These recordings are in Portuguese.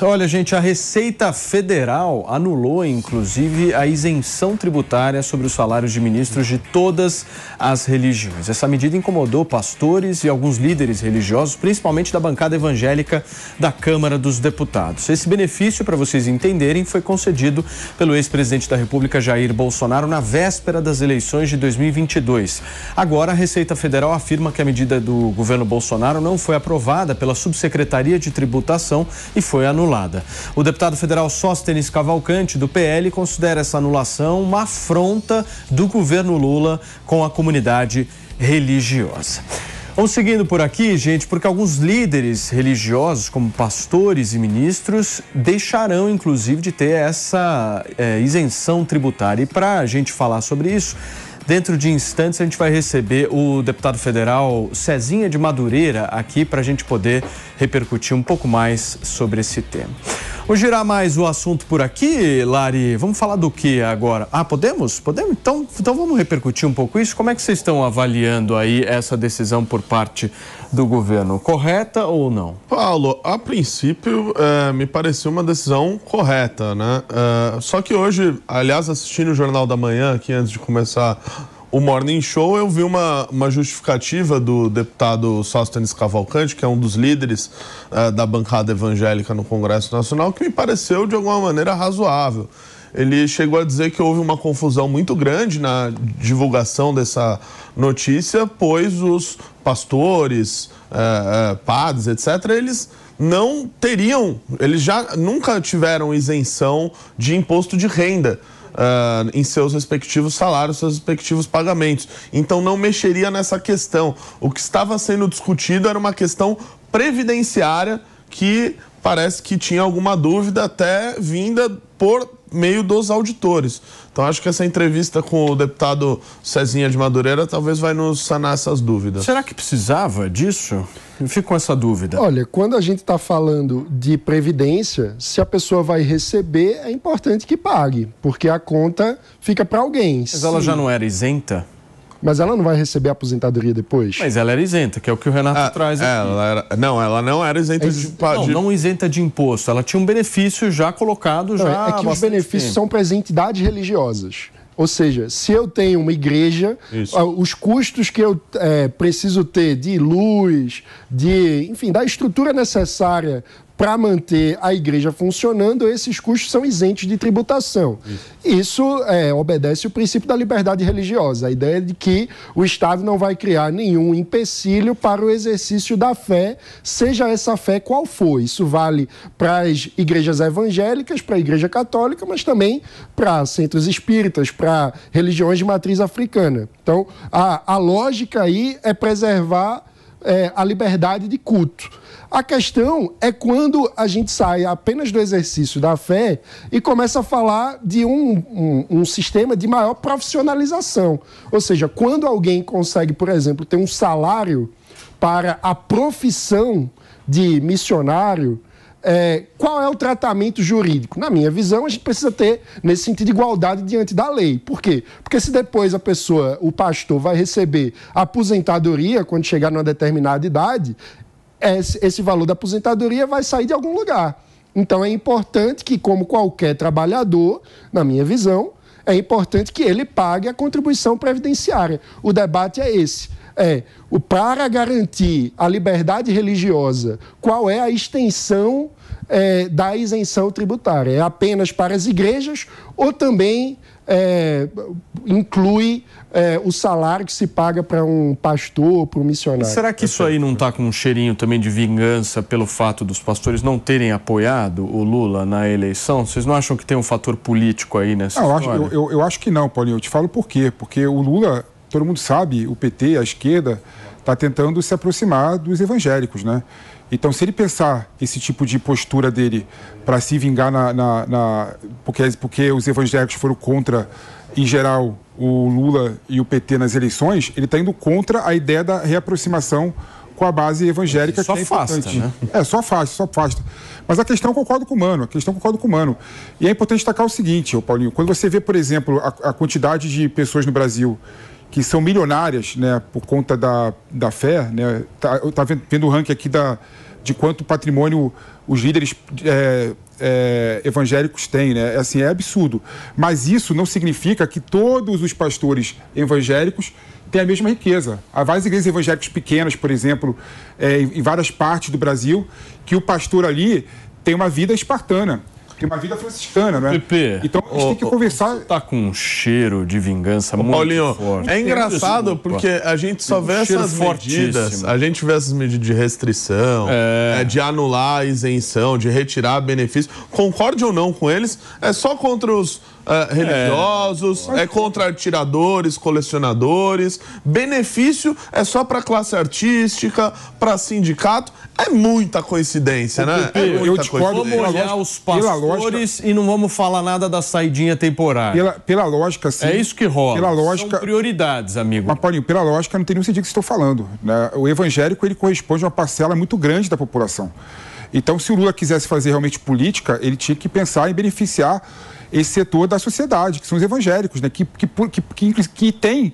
Olha, gente, a Receita Federal anulou, inclusive, a isenção tributária sobre os salários de ministros de todas as religiões. Essa medida incomodou pastores e alguns líderes religiosos, principalmente da bancada evangélica da Câmara dos Deputados. Esse benefício, para vocês entenderem, foi concedido pelo ex-presidente da República, Jair Bolsonaro, na véspera das eleições de 2022. Agora, a Receita Federal afirma que a medida do governo Bolsonaro não foi aprovada pela Subsecretaria de Tributação e foi anulada. O deputado federal Sóstenes Cavalcante, do PL, considera essa anulação uma afronta do governo Lula com a comunidade religiosa. Vamos seguindo por aqui, gente, porque alguns líderes religiosos, como pastores e ministros, deixarão, inclusive, de ter essa isenção tributária. E para a gente falar sobre isso, dentro de instantes a gente vai receber o deputado federal Cezinha de Madureira aqui para a gente poder repercutir um pouco mais sobre esse tema. Vamos girar mais o assunto por aqui, Lari. Vamos falar do que agora? Podemos? Podemos? Então vamos repercutir um pouco isso. Como é que vocês estão avaliando aí essa decisão por parte do governo? Correta ou não? Paulo, a princípio me pareceu uma decisão correta, né? Só que hoje, aliás, assistindo o Jornal da Manhã, aqui antes de começar o Morning Show, eu vi uma justificativa do deputado Sóstenes Cavalcante, que é um dos líderes da bancada evangélica no Congresso Nacional, que me pareceu de alguma maneira razoável. Ele chegou a dizer que houve uma confusão muito grande na divulgação dessa notícia, pois os pastores, padres, etc., eles não teriam, eles já nunca tiveram isenção de imposto de renda em seus respectivos salários, seus respectivos pagamentos. Então não mexeria nessa questão. O que estava sendo discutido era uma questão previdenciária que parece que tinha alguma dúvida até vinda por meio dos auditores. Então acho que essa entrevista com o deputado Cezinha de Madureira talvez vai nos sanar essas dúvidas. Será que precisava disso? Eu fico com essa dúvida. Olha, quando a gente está falando de previdência, se a pessoa vai receber, é importante que pague, porque a conta fica para alguém. Mas ela já não era isenta? Mas ela não vai receber aposentadoria depois? Mas ela era isenta, que é o que o Renato traz aqui. Ela não era isenta não isenta de imposto. Ela tinha um benefício já colocado já. É que os benefícios são para as entidades religiosas. Ou seja, se eu tenho uma igreja, os custos que eu preciso ter de luz, enfim, da estrutura necessária para manter a igreja funcionando, esses custos são isentos de tributação. Isso obedece o princípio da liberdade religiosa, a ideia de que o Estado não vai criar nenhum empecilho para o exercício da fé, seja essa fé qual for. Isso vale para as igrejas evangélicas, para a igreja católica, mas também para centros espíritas, para religiões de matriz africana. Então, a lógica aí é preservar a liberdade de culto. A questão é quando a gente sai apenas do exercício da fé e começa a falar de um sistema de maior profissionalização. Ou seja, quando alguém consegue, por exemplo, ter um salário para a profissão de missionário, qual é o tratamento jurídico? Na minha visão, a gente precisa ter, nesse sentido, igualdade diante da lei. Por quê? Porque se depois o pastor vai receber aposentadoria quando chegar numa determinada idade, esse valor da aposentadoria vai sair de algum lugar. Então é importante que, como qualquer trabalhador, na minha visão, é importante que ele pague a contribuição previdenciária. O debate é esse. Para garantir a liberdade religiosa, qual é a extensão da isenção tributária? É apenas para as igrejas ou também inclui o salário que se paga para um pastor, para um missionário? E será que isso aí não está com um cheirinho também de vingança pelo fato dos pastores não terem apoiado o Lula na eleição? Vocês não acham que tem um fator político aí nessa história? Eu acho que não, Paulinho. Eu te falo por quê. Porque o Lula, todo mundo sabe, o PT, a esquerda, está tentando se aproximar dos evangélicos, né? Então, se ele pensar esse tipo de postura dele para se vingar porque os evangélicos foram contra, em geral, o Lula e o PT nas eleições, ele está indo contra a ideia da reaproximação com a base evangélica, que é importante. Né? Só afasta. Mas a questão eu concordo com o Mano. E é importante destacar o seguinte, Paulinho, quando você vê, por exemplo, a quantidade de pessoas no Brasil que são milionárias, né, por conta da fé, né? Eu estava vendo o ranking aqui de quanto patrimônio os líderes evangélicos têm, né? Assim, é absurdo. Mas isso não significa que todos os pastores evangélicos têm a mesma riqueza. Há várias igrejas evangélicas pequenas, por exemplo, em várias partes do Brasil, que o pastor ali tem uma vida espartana. Tem uma vida franciscana, né? Pepe, então a gente tem que conversar. Tá com um cheiro de vingança muito Paulinho, forte. é engraçado porque a gente só vê essas medidas, a gente vê essas medidas de restrição, de anular a isenção, de retirar benefício. Concorde ou não com eles, é só contra os religiosos, é contra atiradores, colecionadores. Benefício é só para classe artística, para sindicato. É muita coincidência, né? Eu discordo. Vamos olhar os pastores e não vamos falar nada da saidinha temporária. Pela lógica, sim. É isso que rola. Pela lógica, são prioridades, amigo. Mas, Paulinho, pela lógica, não tem nenhum sentido que estou falando, né? O evangélico, ele corresponde a uma parcela muito grande da população. Então, se o Lula quisesse fazer realmente política, ele tinha que pensar em beneficiar esse setor da sociedade, que são os evangélicos, né? Que tem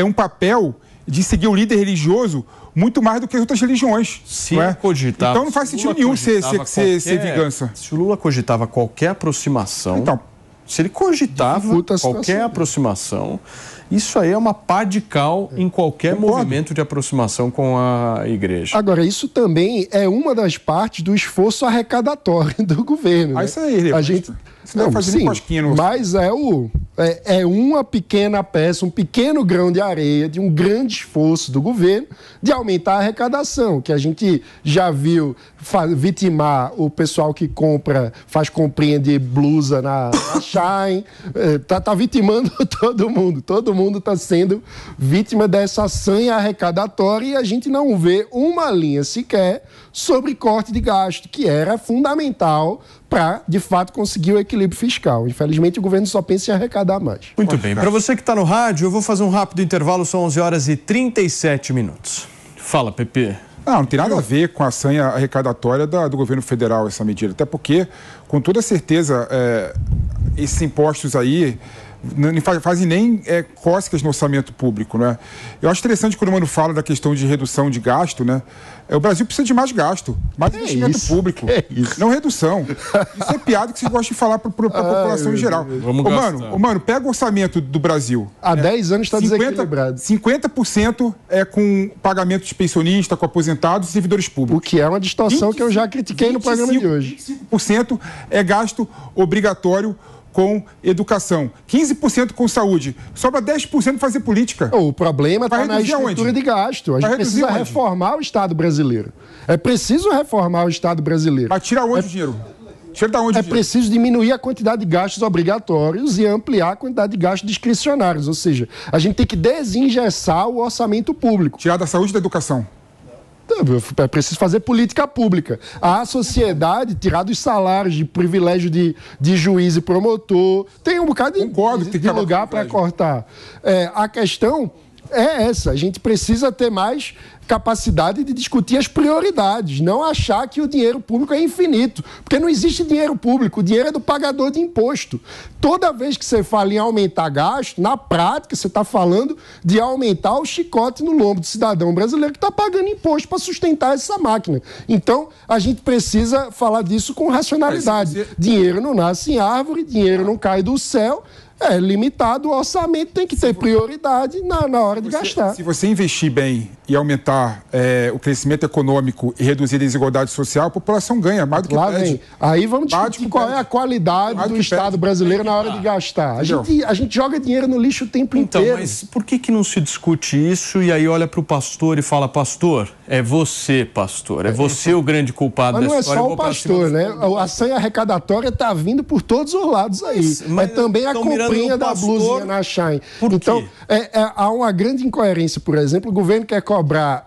um papel de seguir o líder religioso muito mais do que as outras religiões. Se não cogitava, então não faz sentido nenhum ser vingança. Se o Lula cogitava qualquer aproximação, se ele cogitava qualquer aproximação, isso aí é uma pá de cal em qualquer movimento de aproximação com a igreja. Agora, isso também é uma das partes do esforço arrecadatório do governo. Né? Isso aí, a gente não faz sim, mas é uma pequena peça, um pequeno grão de areia de um grande esforço do governo de aumentar a arrecadação, que a gente já viu vitimar o pessoal que faz comprinha de blusa na Shine, tá vitimando todo mundo está sendo vítima dessa sanha arrecadatória e a gente não vê uma linha sequer sobre corte de gasto, que era fundamental para, de fato, conseguir o equilíbrio fiscal. Infelizmente, o governo só pensa em arrecadar mais. Muito bem. Para você que está no rádio, eu vou fazer um rápido intervalo, são 11h37. Fala, Pepe. Não tem nada a ver com a sanha arrecadatória do governo federal, essa medida. Até porque, com toda certeza, esses impostos aí não fazem nem cócegas no orçamento público, né? Eu acho interessante quando o Mano fala da questão de redução de gasto, né? O Brasil precisa de mais gasto, mais investimento público, não redução. Isso é piada que você gosta de falar para a população em geral. Mano, pega o orçamento do Brasil. Há 10 anos está desequilibrado. 50% é com pagamento de pensionista, com aposentados e servidores públicos. O que é uma distorção que eu já critiquei no programa de hoje. 25% é gasto obrigatório com educação, 15% com saúde, sobra 10% para fazer política. O problema está na estrutura de gasto. A gente precisa reformar o Estado brasileiro. É preciso reformar o Estado brasileiro. Mas tira onde o dinheiro? Tira da onde o dinheiro? Preciso diminuir a quantidade de gastos obrigatórios e ampliar a quantidade de gastos discricionários. Ou seja, a gente tem que desengessar o orçamento público. Tirar da saúde e da educação. É preciso fazer política pública. A sociedade, tirar dos salários de privilégio de juiz e promotor, tem um bocado de lugar para cortar. A questão é essa, a gente precisa ter mais capacidade de discutir as prioridades, não achar que o dinheiro público é infinito, porque não existe dinheiro público, o dinheiro é do pagador de imposto. Toda vez que você fala em aumentar gasto, na prática você está falando de aumentar o chicote no lombo do cidadão brasileiro que está pagando imposto para sustentar essa máquina. Então, a gente precisa falar disso com racionalidade. Dinheiro não nasce em árvore, dinheiro não cai do céu, é limitado, o orçamento tem que ter prioridade na hora de gastar. Se você investir bem e aumentar o crescimento econômico e reduzir a desigualdade social, a população ganha mais do que perde. Aí vamos discutir qual é a qualidade do Estado brasileiro na hora de gastar. A gente joga dinheiro no lixo o tempo inteiro. Mas por que não se discute isso e aí olha para o pastor e fala, pastor, é você, pastor, é você o grande culpado dessa história. Mas não é só o pastor, né? A sanha arrecadatória está vindo por todos os lados aí. Mas também a comprinha da blusinha na Shine. Então, há uma grande incoerência, por exemplo, o governo quer cobrar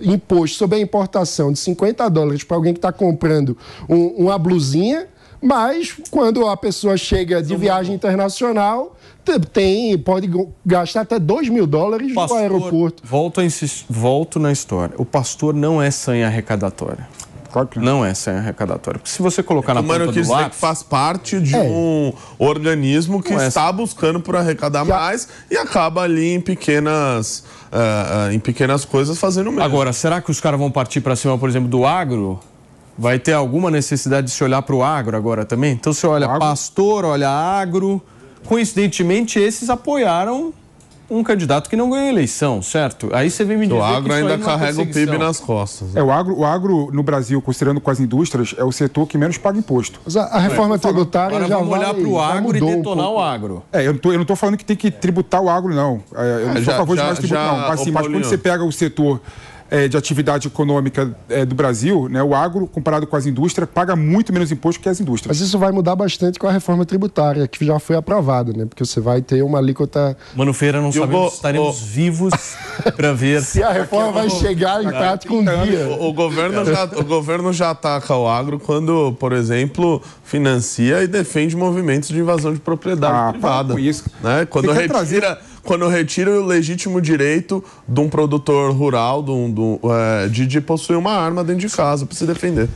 imposto sobre a importação de $50 para alguém que está comprando uma blusinha, mas quando a pessoa chega de viagem internacional, pode gastar até $2.000 no aeroporto. Volto na história. O pastor não é sanha arrecadatória. Claro que não é sem arrecadatório. Porque se você colocar na ponta do lápis... que faz parte de um organismo que está buscando por arrecadar mais e acaba ali em pequenas coisas fazendo o mesmo. Agora, será que os caras vão partir para cima, por exemplo, do agro? Vai ter alguma necessidade de se olhar para o agro agora também? Então você olha pastor, olha agro. Coincidentemente, esses apoiaram um candidato que não ganhou a eleição, certo? Aí você vem me dizer o agro que ainda carrega o PIB nas costas. Né? O agro no Brasil, considerando com as indústrias, é o setor que menos paga imposto. Mas a reforma tributária agora já vamos olhar para o agro e detonar o agro. Eu não estou falando que tem que tributar o agro, não. Eu não sou a favor de mais tributo, não. Mas quando você pega o setor de atividade econômica do Brasil, né, o agro, comparado com as indústrias, paga muito menos imposto que as indústrias. Mas isso vai mudar bastante com a reforma tributária, que já foi aprovada, né? Porque você vai ter uma alíquota... Mano Feira, não sabemos se estaremos vivos para ver... Se a reforma vai chegar em prática um dia. O governo já ataca o agro quando, por exemplo, financia e defende movimentos de invasão de propriedade privada. Com isso. Né? Quando retira o legítimo direito de um produtor rural de possuir uma arma dentro de casa para se defender.